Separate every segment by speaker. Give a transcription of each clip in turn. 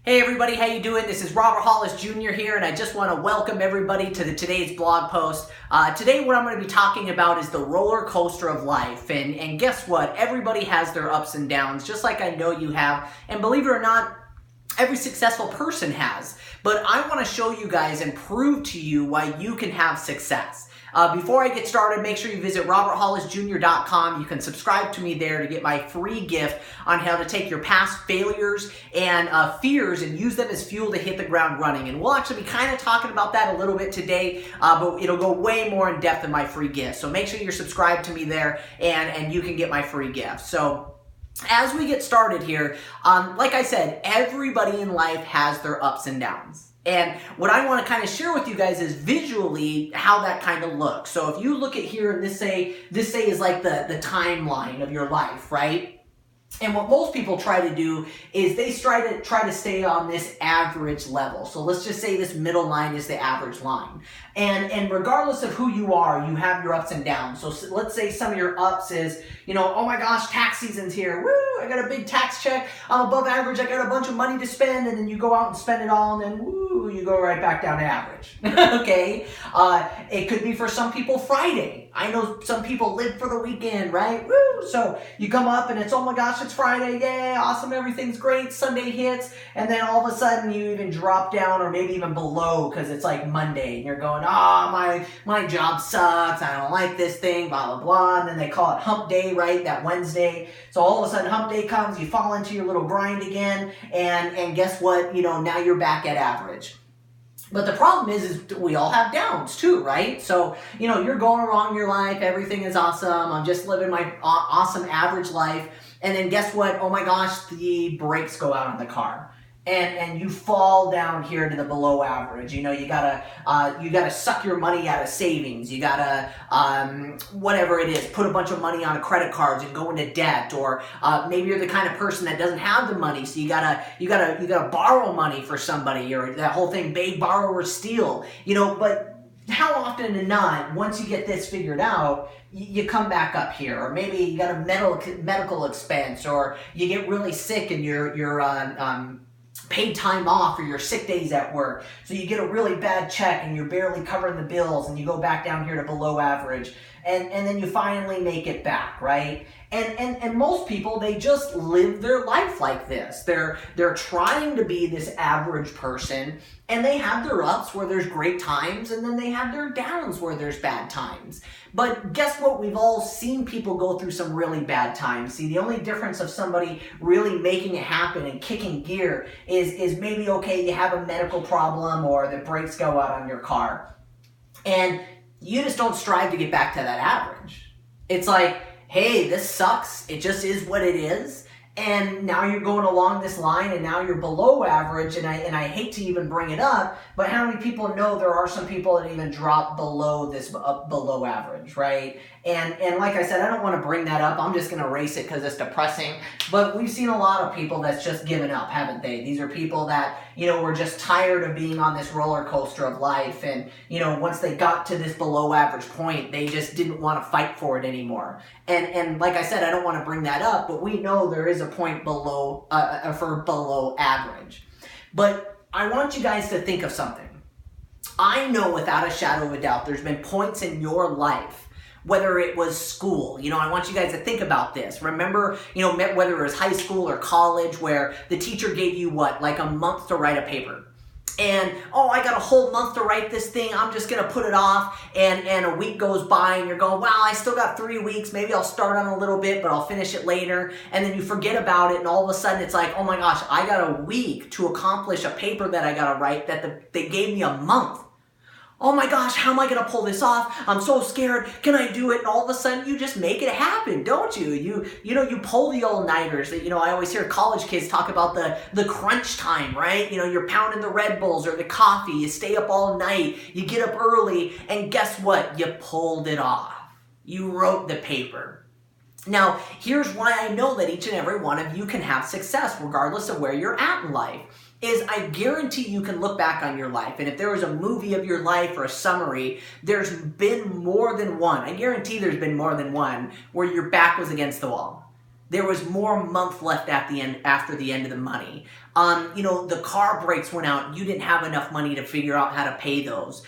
Speaker 1: Hey everybody, how you doing? This is Robert Hollis Jr. here, and I just want to welcome everybody to today's blog post. Today what I'm going to be talking about is the roller coaster of life, and guess what? Everybody has their ups and downs, just like I know you have, and believe it or not, every successful person has. But I want to show you guys and prove to you why you can have success. Before I get started, make sure you visit roberthollisjr.com. You can subscribe to me there to get my free gift on how to take your past failures and fears and use them as fuel to hit the ground running. And we'll actually be kind of talking about that a little bit today, but it'll go way more in depth in my free gift. So make sure you're subscribed to me there and you can get my free gift. So as we get started here, like I said, everybody in life has their ups and downs. And what I want to kind of share with you guys is visually how that kind of looks. So if you look at here and this say is like the timeline of your life, right? And what most people try to do is they try to stay on this average level. So let's just say this middle line is the average line. And regardless of who you are, you have your ups and downs. So let's say some of your ups is, oh my gosh, tax season's here. Woo, I got a big tax check. I'm above average. I got a bunch of money to spend. And then you go out and spend it all. And then woo, you go right back down to average. Okay. It could be for some people Friday. I know some people live for the weekend, right? Woo! So you come up and it's, oh my gosh, it's Friday, yay, awesome, everything's great, Sunday hits, and then all of a sudden you even drop down or maybe even below because it's like Monday, and you're going, my job sucks, I don't like this thing, blah, blah, blah, and then they call it hump day, right, that Wednesday. So all of a sudden hump day comes, you fall into your little grind again, and guess what, now you're back at average. But the problem is we all have downs too, right? So, you're going along your life, everything is awesome, I'm just living my awesome average life, and then guess what? Oh my gosh, the brakes go out on the car. And you fall down here to the below average. You gotta suck your money out of savings. You gotta whatever it is, put a bunch of money on credit cards and go into debt. Or maybe you're the kind of person that doesn't have the money, so you gotta borrow money for somebody, or that whole thing, beg, borrow, or steal. But how often than not, once you get this figured out, you come back up here, or maybe you got a medical expense, or you get really sick and you're paid time off for your sick days at work. So you get a really bad check and you're barely covering the bills and you go back down here to below average. And then you finally make it back, right? And most people, they just live their life like this. They're trying to be this average person, and they have their ups where there's great times, and then they have their downs where there's bad times. But guess what? We've all seen people go through some really bad times. See, the only difference of somebody really making it happen and kicking gear is maybe, okay, you have a medical problem or the brakes go out on your car. And you just don't strive to get back to that average. It's like, hey, this sucks. It just is what it is. And now you're going along this line, and now you're below average, and I hate to even bring it up, but how many people know there are some people that even drop below this below average, right? And like I said, I don't want to bring that up. I'm just going to erase it because it's depressing. But we've seen a lot of people that's just given up, haven't they? These are people that, were just tired of being on this roller coaster of life. And, once they got to this below average point, they just didn't want to fight for it anymore. And like I said, I don't want to bring that up, but we know there is a point below, for below average. But I want you guys to think of something. I know without a shadow of a doubt, there's been points in your life, whether it was school, I want you guys to think about this. Remember, whether it was high school or college, where the teacher gave you like a month to write a paper. And, I got a whole month to write this thing, I'm just going to put it off, and a week goes by, and you're going, wow, I still got 3 weeks, maybe I'll start on a little bit, but I'll finish it later, and then you forget about it, and all of a sudden it's like, oh my gosh, I got a week to accomplish a paper that I got to write that they gave me a month. Oh my gosh, how am I going to pull this off? I'm so scared. Can I do it? And all of a sudden, you just make it happen, don't you? You pull the all-nighters. I always hear college kids talk about the crunch time, right? You're pounding the Red Bulls or the coffee. You stay up all night. You get up early. And guess what? You pulled it off. You wrote the paper. Now, here's why I know that each and every one of you can have success, regardless of where you're at in life. Is I guarantee you can look back on your life, and if there was a movie of your life or a summary, there's been more than one. I guarantee there's been more than one where your back was against the wall. There was more month left at the end, after the end of the money. The car brakes went out. You didn't have enough money to figure out how to pay those.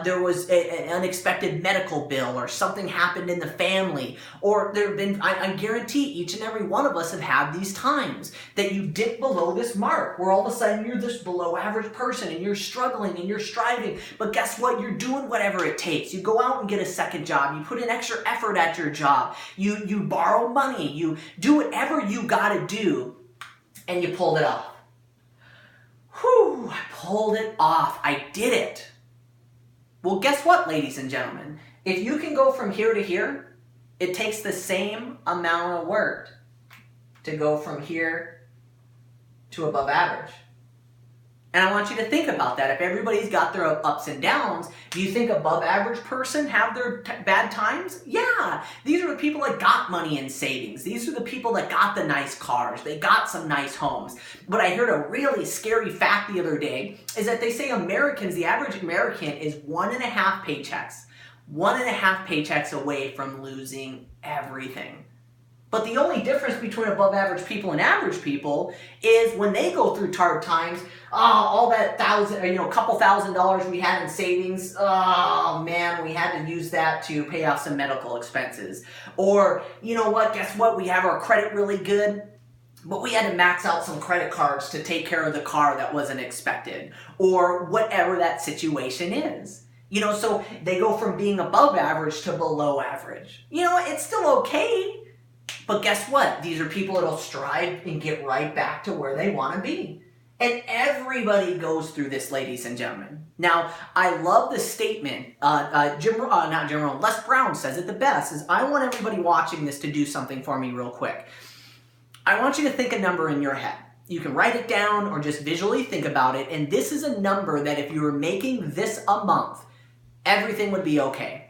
Speaker 1: There was an unexpected medical bill, or something happened in the family, or there have been, I guarantee each and every one of us have had these times that you dip below this mark, where all of a sudden you're this below average person and you're struggling and you're striving, but guess what? You're doing whatever it takes. You go out and get a second job. You put in extra effort at your job. You borrow money. You do whatever you gotta do, and you pulled it off. Whew, I pulled it off. I did it. Well, guess what, ladies and gentlemen? If you can go from here to here, it takes the same amount of work to go from here to above average. And I want you to think about that. If everybody's got their ups and downs, do you think above average person have their bad times? Yeah. These are the people that got money in savings. These are the people that got the nice cars. They got some nice homes. But I heard a really scary fact the other day is that they say Americans, the average American is 1.5 paychecks. 1.5 paychecks away from losing everything. But the only difference between above average people and average people is when they go through hard times, all that couple $1,000s we had in savings, oh man, we had to use that to pay off some medical expenses. Or, you know what, guess what, we have our credit really good, but we had to max out some credit cards to take care of the car that wasn't expected. Or whatever that situation is. So they go from being above average to below average. It's still okay. But guess what? These are people that'll strive and get right back to where they want to be. And everybody goes through this, ladies and gentlemen. Now, I love the statement. Les Brown says it the best. Is I want everybody watching this to do something for me real quick. I want you to think a number in your head. You can write it down or just visually think about it. And this is a number that if you were making this a month, everything would be okay.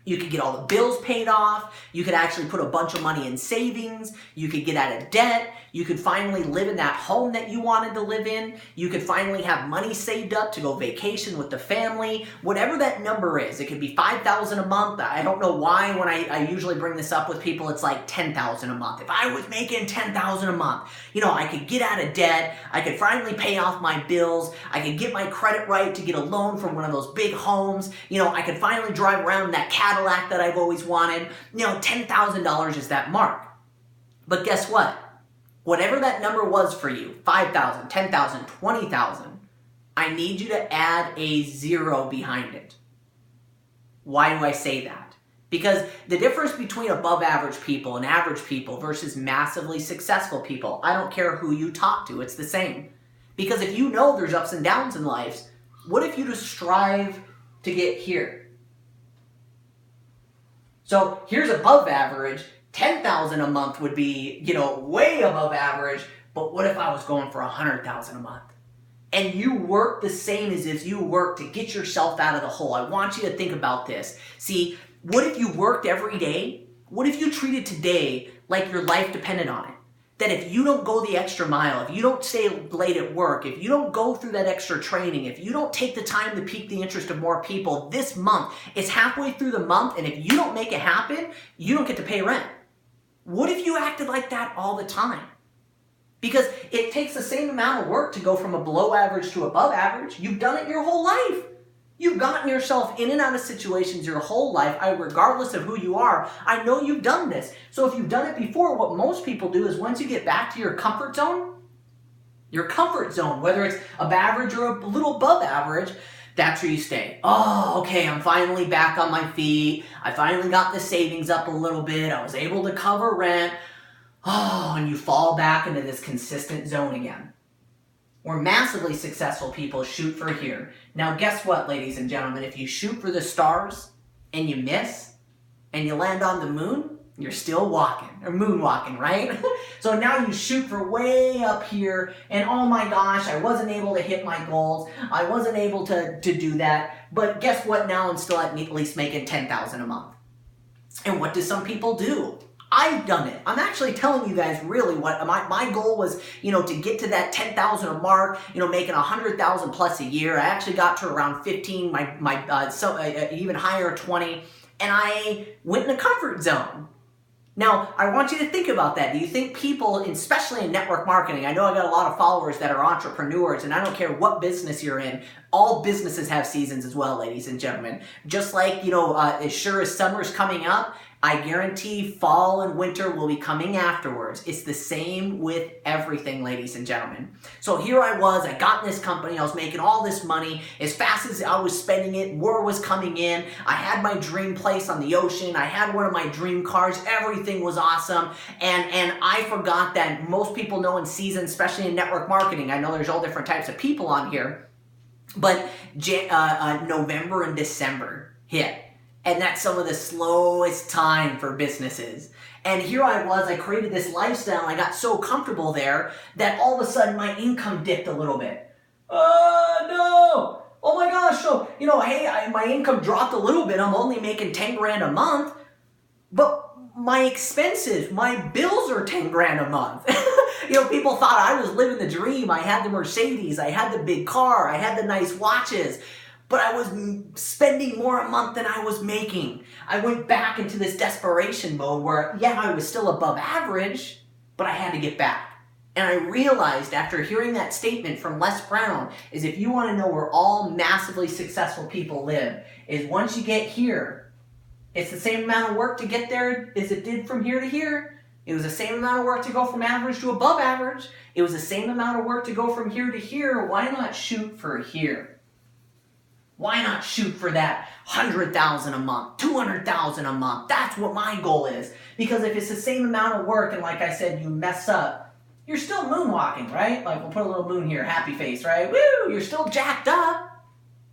Speaker 1: You could get all the bills paid off. You could actually put a bunch of money in savings. You could get out of debt. You could finally live in that home that you wanted to live in. You could finally have money saved up to go vacation with the family. Whatever that number is. It could be $5,000 a month. I don't know why when I usually bring this up with people, it's like $10,000 a month. If I was making $10,000 a month, I could get out of debt. I could finally pay off my bills. I could get my credit right to get a loan from one of those big homes. I could finally drive around in that Cadillac that I've always wanted. $10,000 is that mark. But guess what? Whatever that number was for you, 5,000, 10,000, 20,000, I need you to add a 0 behind it. Why do I say that? Because the difference between above average people and average people versus massively successful people, I don't care who you talk to, it's the same. Because if you know there's ups and downs in life, what if you just strive to get here? So here's above average. 10,000 a month would be, way above average. But what if I was going for 100,000 a month? And you work the same as if you work to get yourself out of the hole. I want you to think about this. See, what if you worked every day? What if you treated today like your life depended on it? That if you don't go the extra mile, if you don't stay late at work, if you don't go through that extra training, if you don't take the time to pique the interest of more people this month, it's halfway through the month, and if you don't make it happen, you don't get to pay rent. What if you acted like that all the time? Because it takes the same amount of work to go from a below average to above average. You've done it your whole life. You've gotten yourself in and out of situations your whole life, regardless of who you are. I know you've done this. So if you've done it before, what most people do is once you get back to your comfort zone, whether it's above average or a little above average, that's where you stay. Oh, okay, I'm finally back on my feet. I finally got the savings up a little bit. I was able to cover rent. Oh, and you fall back into this consistent zone again. Where massively successful people shoot for here. Now, guess what, ladies and gentlemen? If you shoot for the stars and you miss and you land on the moon, you're still walking, or moonwalking, right? So now you shoot for way up here, and oh my gosh, I wasn't able to hit my goals. I wasn't able to do that. But guess what? Now I'm still at least making $10,000 a month. And what do some people do? I've done it. I'm actually telling you guys really what my goal was, to get to that 10,000 a mark, making 100,000 plus a year. I actually got to around 15, even higher 20, and I went in a comfort zone. Now, I want you to think about that. Do you think people, especially in network marketing, I know I got a lot of followers that are entrepreneurs, and I don't care what business you're in, all businesses have seasons as well, ladies and gentlemen. Just like, as sure as summer's coming up, I guarantee fall and winter will be coming afterwards. It's the same with everything, ladies and gentlemen. So here I got in this company, I was making all this money. As fast as I was spending it, more was coming in. I had my dream place on the ocean. I had one of my dream cars. Everything was awesome. And I forgot that most people know in season, especially in network marketing, I know there's all different types of people on here, but November and December hit. And that's some of the slowest time for businesses. And here I created this lifestyle, I got so comfortable there that all of a sudden my income dipped a little bit. No! Oh my gosh, so, hey, my income dropped a little bit, I'm only making 10 grand a month, but my expenses, my bills are 10 grand a month. People thought I was living the dream, I had the Mercedes, I had the big car, I had the nice watches, but I was spending more a month than I was making. I went back into this desperation mode where, yeah, I was still above average, but I had to get back. And I realized after hearing that statement from Les Brown is if you want to know where all massively successful people live, is once you get here, it's the same amount of work to get there as it did from here to here. It was the same amount of work to go from average to above average. It was the same amount of work to go from here to here. Why not shoot for here? Why not shoot for that 100,000 a month, 200,000 a month? That's what my goal is. Because if it's the same amount of work and like I said, you mess up, you're still moonwalking, right? Like we'll put a little moon here, happy face, right? Woo, you're still jacked up.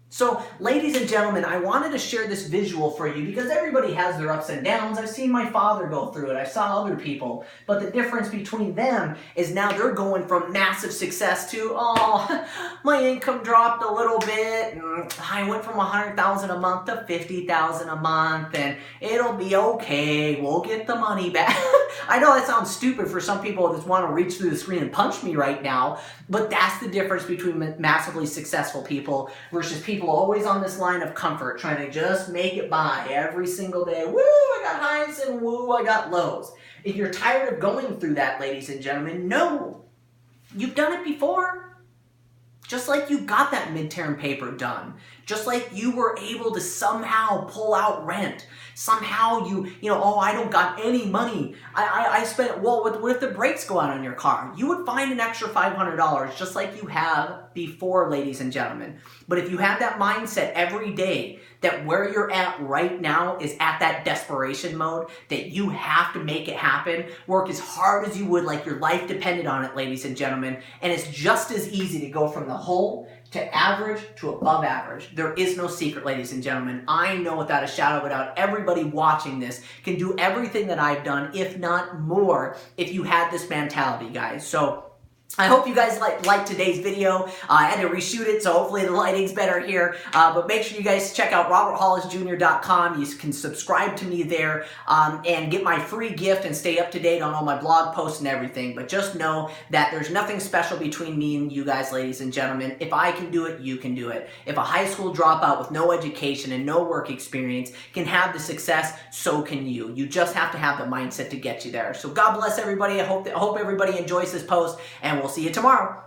Speaker 1: So, ladies and gentlemen, I wanted to share this visual for you because everybody has their ups and downs. I've seen my father go through it. I saw other people. But the difference between them is now they're going from massive success to, oh, my income dropped a little bit. And I went from 100,000 a month to 50,000 a month, and it'll be okay. We'll get the money back. I know that sounds stupid for some people that just want to reach through the screen and punch me right now, but that's the difference between massively successful people versus people always on this line of comfort, trying to just make it by every single day. Woo, I got highs and woo, I got lows. If you're tired of going through that, ladies and gentlemen, no. You've done it before. Just like you got that midterm paper done. Just like you were able to somehow pull out rent. Somehow oh, I don't got any money. I spent, well, what if the brakes go out on your car? You would find an extra $500 just like you have before, ladies and gentlemen. But if you have that mindset every day that where you're at right now is at that desperation mode, that you have to make it happen, work as hard as you would like your life depended on it, ladies and gentlemen, and it's just as easy to go from the hole to average to above average. There is no secret, ladies and gentlemen. I know without a shadow of a doubt, everybody watching this can do everything that I've done, if not more, if you had this mentality, guys. So I hope you guys liked today's video. I had to reshoot it, so hopefully the lighting's better here. But make sure you guys check out roberthollisjr.com. You can subscribe to me there and get my free gift and stay up to date on all my blog posts and everything. But just know that there's nothing special between me and you guys, ladies and gentlemen. If I can do it, you can do it. If a high school dropout with no education and no work experience can have the success, so can you. You just have to have the mindset to get you there. So God bless everybody. I hope everybody enjoys this post, and we'll see you tomorrow.